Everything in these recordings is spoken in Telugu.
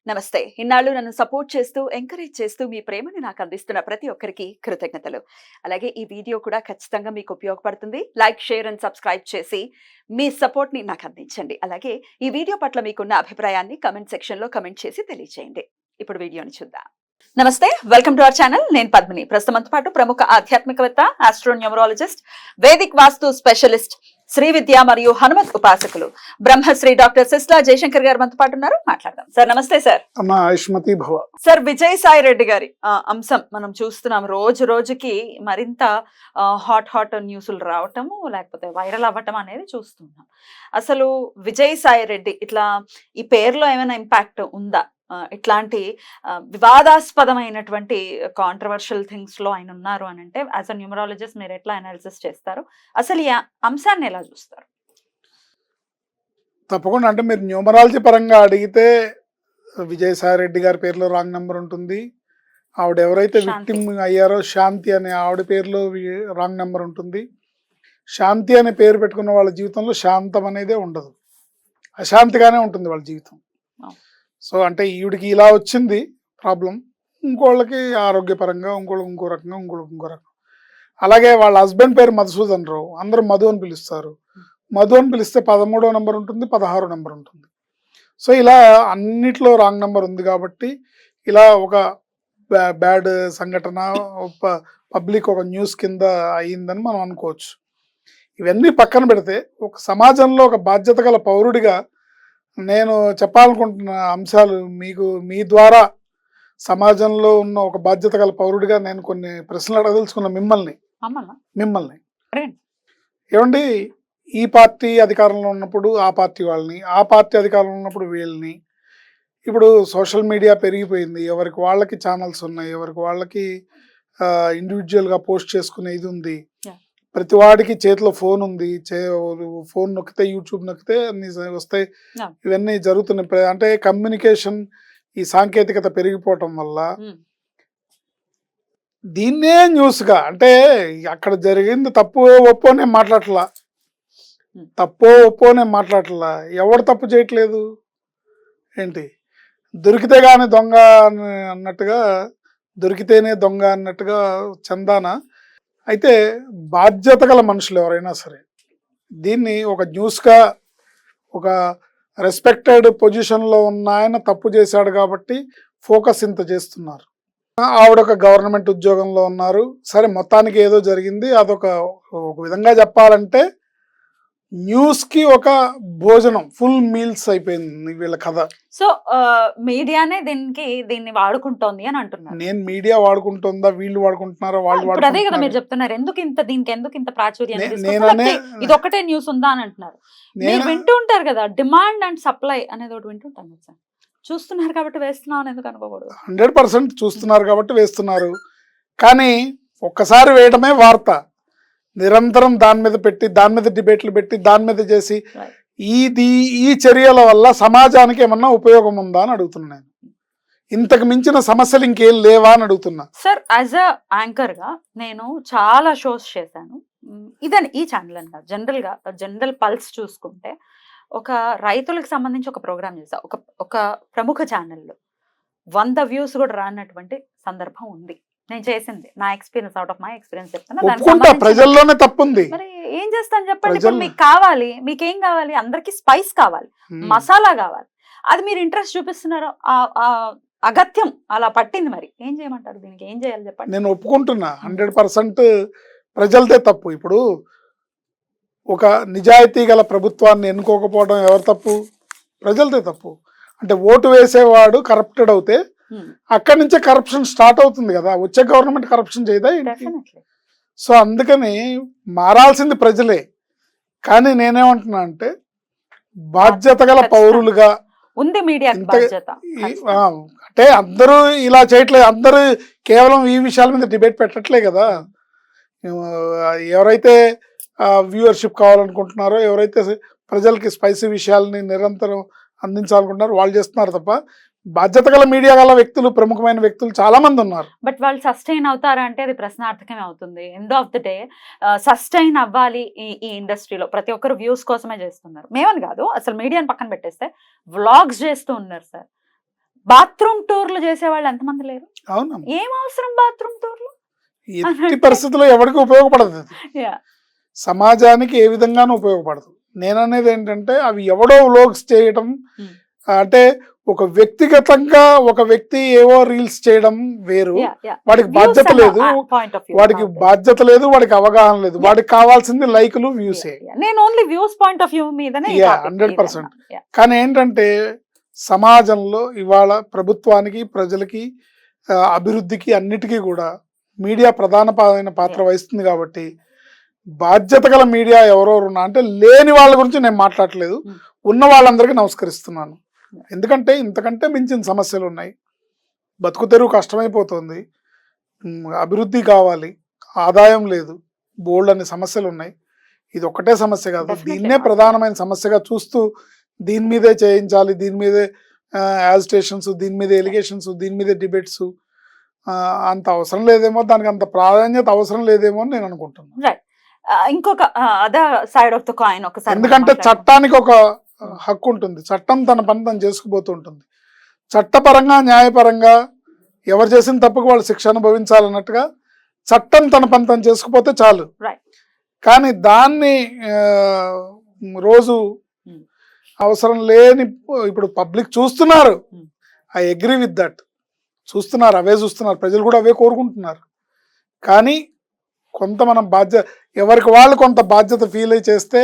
నమస్తే. ఇన్నాళ్ళు నన్ను సపోర్ట్ చేస్తూ, ఎంకరేజ్ చేస్తూ మీ ప్రేమని నాకు అందిస్తున్న ప్రతి ఒక్కరికి కృతజ్ఞతలు. అలాగే ఈ వీడియో కూడా ఖచ్చితంగా మీకు ఉపయోగపడుతుంది. లైక్, షేర్ అండ్ సబ్స్క్రైబ్ చేసి మీ సపోర్ట్‌ని నాకు అందించండి. అలాగే ఈ వీడియో పట్ల మీకున్న అభిప్రాయాన్ని కామెంట్ సెక్షన్‌లో కామెంట్ చేసి తెలియజేయండి. ఇప్పుడు వీడియోని చూద్దాం. నమస్తే, వెల్కమ్ టు అవర్ ఛానల్. నేను పద్మిని. ప్రస్తుతంతో పాటు ప్రముఖ ఆధ్యాత్మికవేత్త, ఆస్ట్రోన్యూమరాలజిస్ట్, వేదిక్ వాస్తు స్పెషలిస్ట్, శ్రీ విద్య మరియు హనుమత్ ఉపాసకులు బ్రహ్మశ్రీ డాక్టర్ సిస్లా జయశంకర్ గారు మనతో పాటు ఉన్నారు. మాట్లాడదాం. సార్ నమస్తే. సార్ అమ్మా ఆయుష్మతి భవ. సార్, విజయసాయి రెడ్డి గారి అంశం మనం చూస్తున్నాం. రోజు రోజుకి మరింత హాట్ న్యూస్లు రావటము, లేకపోతే వైరల్ అవ్వటం అనేది చూస్తున్నాం. అసలు విజయసాయి రెడ్డి ఇట్లా ఈ పేరులో ఏమైనా ఇంపాక్ట్ ఉందా? ఇట్లాంటి వివాదాస్పదమైనటువంటి కాంట్రవర్షియల్ థింగ్స్ లో ఆయన ఉన్నారు అని అంటే, యాజ్ అ న్యూమరాలజిస్ట్ మీరు ఎట్లా అనాలిసిస్ చేస్తారు? అసలు ఈ అంశాన్ని ఎలా చూస్తారు? తప్పకుండా. అంటే మీరు న్యూమరాలజీ పరంగా అడిగితే విజయసాయి రెడ్డి గారి పేరులో రాంగ్ నెంబర్ ఉంటుంది. ఆవిడ ఎవరైతే విక్టిమ్ అయ్యారో శాంతి అనే ఆవిడ పేరులో రాంగ్ నెంబర్ ఉంటుంది. శాంతి అనే పేరు పెట్టుకున్న వాళ్ళ జీవితంలో శాంతం అనేదే ఉండదు, అశాంతిగానే ఉంటుంది వాళ్ళ జీవితం. సో అంటే ఈవిడికి ఇలా వచ్చింది ప్రాబ్లం, ఇంకోళ్ళకి ఆరోగ్యపరంగా, ఇంకో రకంగా, ఇంకో రకం. అలాగే వాళ్ళ హస్బెండ్ పేరు మధుసూదన్ రావు, అందరూ మధు అని పిలుస్తారు. మధు అని పిలిస్తే 13వ నెంబర్ ఉంటుంది, 16వ నెంబర్ ఉంటుంది. సో ఇలా అన్నిట్లో రాంగ్ నెంబర్ ఉంది కాబట్టి ఇలా ఒక బ్యాడ్ సంఘటన పబ్లిక్ ఒక న్యూస్ కింద అయ్యిందని మనం అనుకోవచ్చు. ఇవన్నీ పక్కన పెడితే ఒక సమాజంలో ఒక బాధ్యత గల పౌరుడిగా నేను చెప్పాలనుకుంటున్న అంశాలు మీకు మీ ద్వారా సమాజంలో ఉన్న ఒక బాధ్యత గల పౌరుడిగా నేను కొన్ని ప్రశ్నలు అడగదలుచుకున్న మిమ్మల్ని ఏమండి, ఈ పార్టీ అధికారంలో ఉన్నప్పుడు ఆ పార్టీ వాళ్ళని, ఆ పార్టీ అధికారంలో ఉన్నప్పుడు వీళ్ళని. ఇప్పుడు సోషల్ మీడియా పెరిగిపోయింది, ఎవరికి వాళ్ళకి ఛానల్స్ ఉన్నాయి, ఎవరికి వాళ్ళకి ఇండివిజువల్గా పోస్ట్ చేసుకునే ఇది ఉంది. ప్రతి వాడికి చేతిలో ఫోన్ ఉంది, ఫోన్ నొక్కితే యూట్యూబ్ నొక్కితే అన్ని వస్తాయి. ఇవన్నీ జరుగుతున్నాయి. అంటే కమ్యూనికేషన్, ఈ సాంకేతికత పెరిగిపోవటం వల్ల దీన్నే న్యూస్గా, అంటే అక్కడ జరిగింది తప్పు ఒప్పో నేను మాట్లాడట్లా, ఎవరు తప్పు చేయట్లేదు ఏంటి, దొరికితే కానీ దొంగ అన్నట్టుగా, దొరికితేనే దొంగ అన్నట్టుగా చందాన. అయితే బాధ్యత గల మనుషులు ఎవరైనా సరే దీన్ని ఒక న్యూస్గా, ఒక రెస్పెక్టెడ్ పొజిషన్లో ఉన్న ఆయన తప్పు చేశాడు కాబట్టి ఫోకస్ ఇంత చేస్తున్నారు. ఆవిడ ఒక గవర్నమెంట్ ఉద్యోగంలో ఉన్నారు, సరే మొత్తానికి ఏదో జరిగింది. అదొక విధంగా చెప్పాలంటే న్యూస్కి ఒక భోజనం, ఫుల్ మీల్స్ అయిపోయింది వీళ్ళ కథ. సో మీడియానే దీన్ని వాడుకుంటోంది అని అంటున్నారు. నేను మీడియా వాడుకుంటుందా, వీళ్ళు వాడుకుంటున్నారా, వాళ్ళు అదే కదా మీరు చెప్తున్నారు. దీనికి ఎందుకు ఇంత ప్రాచుర్యం, ఇది ఒకటే న్యూస్ ఉందా అని అంటున్నారు. మీరు వింటూ ఉంటారు కదా, డిమాండ్ అండ్ సప్లై అనేది ఒకటి వింటుంటాను సార్. చూస్తున్నారు కాబట్టి వేస్తున్నాం అని ఎందుకు అనుకోకూడదు? 100% చూస్తున్నారు కాబట్టి వేస్తున్నారు. కానీ ఒక్కసారి వేయడమే వార్త, నిరంతరం దాని మీద పెట్టి, దాని మీద డిబేట్లు పెట్టి, దాని మీద చేసి, ఈ చర్యల వల్ల సమాజానికి ఏమన్నా ఉపయోగం ఉందా అని అడుగుతున్నా నేను. ఇంతకు మించిన సమస్యలు ఇంకేం లేవా అని అడుగుతున్నా. సార్, యాజ్ అ యాంకర్ గా నేను చాలా షోస్ చేశాను. ఇదని ఈ ఛానల్ అంట జనరల్ పల్స్ చూసుకుంటే ఒక రైతులకు సంబంధించి ఒక ప్రోగ్రామ్ చేశా, ఒక ప్రముఖ ఛానల్లో 100 వ్యూస్ కూడా రానటువంటి సందర్భం ఉంది. నేను చేసింది నా experience, out of my experience చెప్తున్నా. ప్రజల్లోనే తప్పుంది, మరి ఏం చేస్తాను చెప్పండి. ఇప్పుడు మీకు కావాలి, మీకేం కావాలి? అందరికి స్పైస్ కావాలి, మసాలా కావాలి. అది మీరు ఇంట్రెస్ట్ చూపిస్తున్నారు, అగత్యం అలా పట్టింది. మరి ఏం చేయమంటారు? దీనికి ఏం చేయాలి చెప్పండి. నేను ఒప్పుకుంటున్నా, 100% ప్రజలదే తప్పు. ఇప్పుడు ఒక నిజాయితీ గల ప్రభుత్వాన్ని ఎన్నుకోకపోవడం ఎవరు తప్పు? ప్రజలదే తప్పు. అంటే ఓటు వేసేవాడు కరప్టెడ్ అవుతే అక్కడి నుంచే కరప్షన్ స్టార్ట్ అవుతుంది కదా, వచ్చే గవర్నమెంట్ కరప్షన్ చేయదా? సో అందుకని మారాల్సింది ప్రజలే. కానీ నేనేమంటున్నా అంటే బాధ్యత గల పౌరులుగా ఉంది మీడియా. అంటే అందరూ ఇలా చేయట్లేదు, అందరూ కేవలం ఈ విషయాల మీద డిబేట్ పెట్టట్లే కదా. ఎవరైతే వ్యూవర్షిప్ కావాలనుకుంటున్నారో, ఎవరైతే ప్రజలకి స్పైసీ విషయాలని నిరంతరం అందించాలనుకుంటున్నారో వాళ్ళు చేస్తున్నారు తప్ప బాధ్యత గల మీడియా గల వ్యక్తులు, ప్రముఖమైన వ్యక్తులు చాలా మంది ఉన్నారు. బట్ వాళ్ళు సస్టైన్ అవుతారా అంటే అది ప్రశ్నార్థకమే అవుతుంది. End of the day sustain అవ్వాలి ఈ ఇండస్ట్రీలో. ప్రతి ఒక్కరు వ్యూస్ కోసమే చేస్తున్నారు. మేమని కాదు, అసలు మీడియాని పక్కన పెట్టేస్తే వ్లాగ్స్ చేస్తూ ఉన్నారు సార్. బాత్రూమ్ టూర్లు చేసే వాళ్ళు ఎంతమంది లేరు? అవునా? ఏం అవసరం బాత్రూమ్ టూర్లు? ఎట్టి పరిస్థితుల్లో ఎవరికి ఉపయోగపడదు అది. Yeah. సమాజానికి ఏ విధంగానూ ఉపయోగపడదు. నేననేది ఏంటంటే అవి ఎవడో వ్లోగ్స్ చేయటం, Hmm. అంటే ఒక వ్యక్తిగతంగా ఒక వ్యక్తి ఏవో రీల్స్ చేయడం వేరు. Yeah, yeah. వాడికి Views బాధ్యత అన్న లేదు, point of view వాడికి about it. బాధ్యత లేదు, వాడికి అవగాహన లేదు. Yeah. వాడికి కావాల్సింది లైకులు, వ్యూసే. Yeah, yeah. నేను only views point of view మీదనే ఈ Yeah, topic 100%. ఏదన్నా. Yeah. కానీ ఏంటంటే సమాజంలో ఇవాళ ప్రభుత్వానికి, ప్రజలకి, అభివృద్ధికి అన్నిటికీ కూడా మీడియా ప్రధానమైన పాత్ర వహిస్తుంది. కాబట్టి బాధ్యత గల మీడియా ఎవరెవరు ఉన్నా, అంటే లేని వాళ్ళ గురించి నేను మాట్లాడట్లేదు, ఉన్న వాళ్ళందరికీ నమస్కరిస్తున్నాను. ఎందుకంటే ఇంతకంటే మించిన సమస్యలు ఉన్నాయి. బతుకు తెరువు కష్టమైపోతుంది, అభివృద్ధి కావాలి, ఆదాయం లేదు, బోల్డ్ అనే సమస్యలు ఉన్నాయి. ఇది ఒక్కటే సమస్య కాదు, Definitely దీన్నే not. ప్రధానమైన సమస్యగా చూస్తూ దీని మీదే చేయించాలి, దీని మీదే యాజిటేషన్స్, దీని మీద ఎలిగేషన్స్, దీని మీదే డిబేట్స్ అంత అవసరం లేదేమో, దానికి అంత ప్రాధాన్యత అవసరం లేదేమో అని నేను అనుకుంటున్నాను. రైట్. ఇంకొక other side of the coin ఒకసారి మనం ఎందుకంటే మాట్లాడుకుందాం. చట్టానికి ఒక హక్కు ఉంటుంది, చట్టం తన పని తను చేసుకుపోతూ ఉంటుంది. చట్టపరంగా, న్యాయపరంగా ఎవరు చేసిన తప్పుకు వాళ్ళు శిక్ష అనుభవించాలన్నట్టుగా చట్టం తన పని తను చేసుకుపోతే చాలు. Right. కానీ దాన్ని రోజు Hmm. అవసరం లేని, ఇప్పుడు పబ్లిక్ చూస్తున్నారు, Hmm. I agree with that, చూస్తున్నారు, అవే చూస్తున్నారు, ప్రజలు కూడా అవే కోరుకుంటున్నారు. కానీ కొంత మనం ఎవరికి వాళ్ళు కొంత బాధ్యత ఫీల్ అయి చేస్తే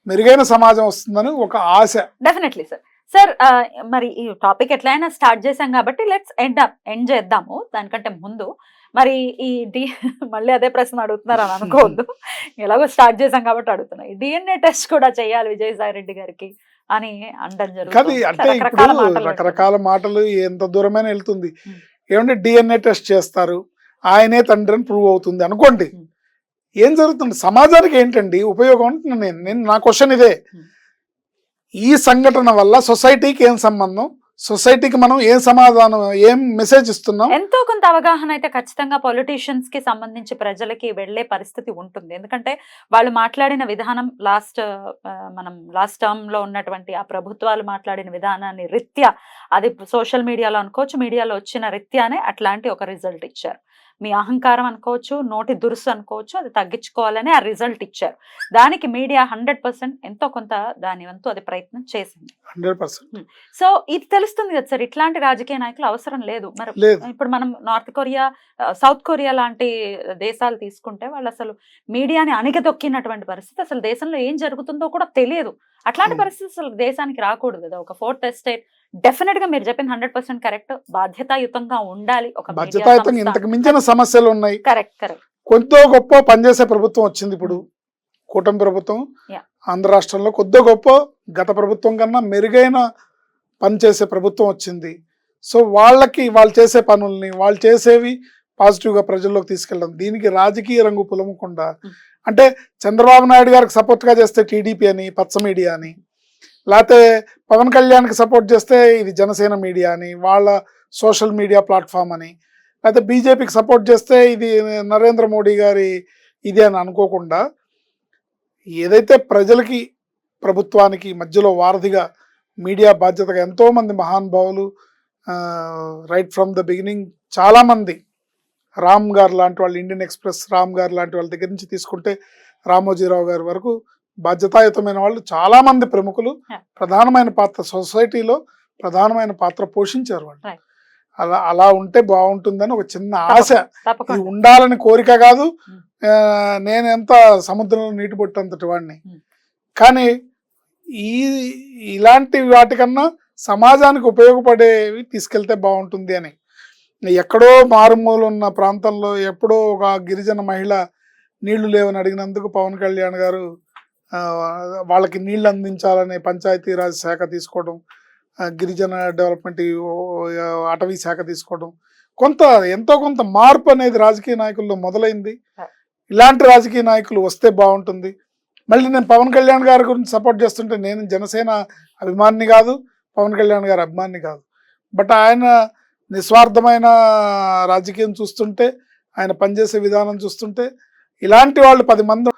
మెరుగైన సమాజం వస్తుందని ఒక ఆశ. Definitely sir. సార్ మరి ఈ టాపిక్ ఎట్లయినా స్టార్ట్ చేశాం కాబట్టి లెట్స్ ఎండ్ చేద్దాము. దానికంటే ముందు మరి ఈ మళ్ళీ అదే ప్రశ్న అడుగుతున్నారు అని అనుకోవద్దు, ఎలాగో స్టార్ట్ చేశాం కాబట్టి అడుగుతున్నా. ఈ డిఎన్ఏ టెస్ట్ కూడా చేయాలి విజయసాయి రెడ్డి గారికి అని అనడం కాదు, జరుగుతుంది. అంటే ఇప్పుడు రకరకాల మాటలు ఎంత దూరమైనా వెళ్తుంది. ఏమంటే డిఎన్ఏ టెస్ట్ చేస్తారు, ఆయనే తండ్రి అని ప్రూవ్ అవుతుంది అనుకోండి, ఏం జరుగుతుంది సమాజానికి ఏంటండి ఉపయోగం అంటున్నా నేను. నా క్వశ్చన్ ఇదే, ఈ సంఘటన వల్ల సొసైటీకి ఏం సంబంధం, సొసైటీకి మనం ఏం సమాధానం, ఏం మెసేజ్ ఇస్తున్నాం? ఎంతో కొంత అవగాహన అయితే ఖచ్చితంగా పొలిటీషియన్స్ కి సంబంధించి ప్రజలకి వెళ్లే పరిస్థితి ఉంటుంది. ఎందుకంటే వాళ్ళు మాట్లాడిన విధానం మనం లాస్ట్ టర్మ్ లో ఉన్నటువంటి ఆ ప్రభుత్వాలు మాట్లాడిన విధానాన్ని రీత్యా, అది సోషల్ మీడియాలో అనుకోవచ్చు, మీడియాలో వచ్చిన రీత్యానే అట్లాంటి ఒక రిజల్ట్ ఇచ్చారు. మీ అహంకారం అనుకోవచ్చు, నోటి దురుసు అనుకోవచ్చు, అది తగ్గించుకోవాలని ఆ రిజల్ట్ ఇచ్చారు. దానికి మీడియా 100% ఎంతో కొంత దాని వంతు అది ప్రయత్నం చేసింది. 100%. సో ఇది తెలుస్తుంది కదా సార్, ఇట్లాంటి రాజకీయ నాయకులు అవసరం లేదు. మరి ఇప్పుడు మనం నార్త్ కొరియా, సౌత్ కొరియా లాంటి దేశాలు తీసుకుంటే వాళ్ళు అసలు మీడియాని అణిగదొక్కినటువంటి పరిస్థితి, అసలు దేశంలో ఏం జరుగుతుందో కూడా తెలియదు. అట్లాంటి పరిస్థితి అసలు దేశానికి రాకూడదు కదా. ఒక ఫోర్త్ ఎస్టేట్ డెఫినెట్ గా మీరు చెప్పింది 100% కరెక్ట్, బాధ్యతాయుతంగా ఉండాలి. ఒక బాధ్యతాయుతంగా ఇంతకు మించిన సమస్యలు ఉన్నాయి. కరెక్ట్. కొద్దో గొప్ప పనిచేసే ప్రభుత్వం వచ్చింది ఇప్పుడు, కూటమి ప్రభుత్వం. ఆంధ్ర రాష్ట్రంలో కొద్దో గొప్ప గత ప్రభుత్వం కన్నా మెరుగైన పనిచేసే ప్రభుత్వం వచ్చింది. సో వాళ్ళు చేసే పనుల్ని, వాళ్ళు చేసేవి పాజిటివ్గా ప్రజల్లోకి తీసుకెళ్ళడం, దీనికి రాజకీయ రంగు పులమకుండా, అంటే చంద్రబాబు నాయుడు గారికి సపోర్ట్గా చేస్తే టీడీపీ అని, పచ్చ మీడియా అని, లేకపోతే పవన్ కళ్యాణ్కి సపోర్ట్ చేస్తే ఇది జనసేన మీడియా అని, వాళ్ళ సోషల్ మీడియా ప్లాట్ఫామ్ అని, లేకపోతే బీజేపీకి సపోర్ట్ చేస్తే ఇది నరేంద్ర మోడీ గారి ఇది అని అనుకోకుండా, ఏదైతే ప్రజలకి, ప్రభుత్వానికి మధ్యలో వారధిగా మీడియా బాధ్యతగా ఎంతోమంది మహానుభావులు రైట్ ఫ్రమ్ ద బిగినింగ్ చాలామంది, రామ్ గారు లాంటి వాళ్ళు, ఇండియన్ ఎక్స్ప్రెస్ రామ్ గారు లాంటి వాళ్ళ దగ్గర నుంచి తీసుకుంటే రామోజీరావు గారి వరకు బాధ్యతాయుతమైన వాళ్ళు చాలామంది ప్రముఖులు ప్రధానమైన పాత్ర, సొసైటీలో ప్రధానమైన పాత్ర పోషించారు వాళ్ళు. అలా ఉంటే బాగుంటుందని ఒక చిన్న ఆశ, ఇది ఉండాలని కోరిక కాదు. నేను ఎంత సముద్రంలో నీటి పొట్టంతటి వాడిని, కానీ ఇలాంటి వాటికన్నా సమాజానికి ఉపయోగపడేవి తీసుకెళ్తే బాగుంటుంది అని. ఎక్కడో మారుమూల ఉన్న ప్రాంతంలో ఎప్పుడో ఒక గిరిజన మహిళ నీళ్లు లేవని అడిగినందుకు పవన్ కళ్యాణ్ గారు వాళ్ళకి నీళ్లు అందించాలనే పంచాయతీరాజ్ శాఖ తీసుకోవడం, గిరిజన డెవలప్మెంట్ అటవీ శాఖ తీసుకోవడం, ఎంతో కొంత మార్పు అనేది రాజకీయ నాయకుల్లో మొదలైంది. ఇలాంటి రాజకీయ నాయకులు వస్తే బాగుంటుంది. మళ్ళీ నేను పవన్ కళ్యాణ్ గారి గురించి సపోర్ట్ చేస్తుంటే నేను జనసేన అభిమాని కాదు, పవన్ కళ్యాణ్ గారి అభిమాని కాదు. బట్ ఆయన నిస్వార్థమైన రాజకీయం చూస్తుంటే, ఆయన పనిచేసే విధానం చూస్తుంటే, ఇలాంటి వాళ్ళు 10 మంది,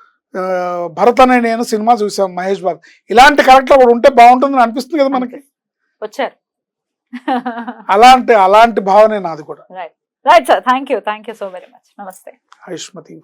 భరత్ అనే నేను సినిమా చూసాం, మహేష్ బాబు, ఇలాంటి క్యారెక్టర్ కూడా ఉంటే బాగుంటుందని అనిపిస్తుంది కదా మనకి. వచ్చారు అలాంటి భావనే నాది కూడా. Right sir, thank you so very much. నమస్తే. ఆయుష్మతి.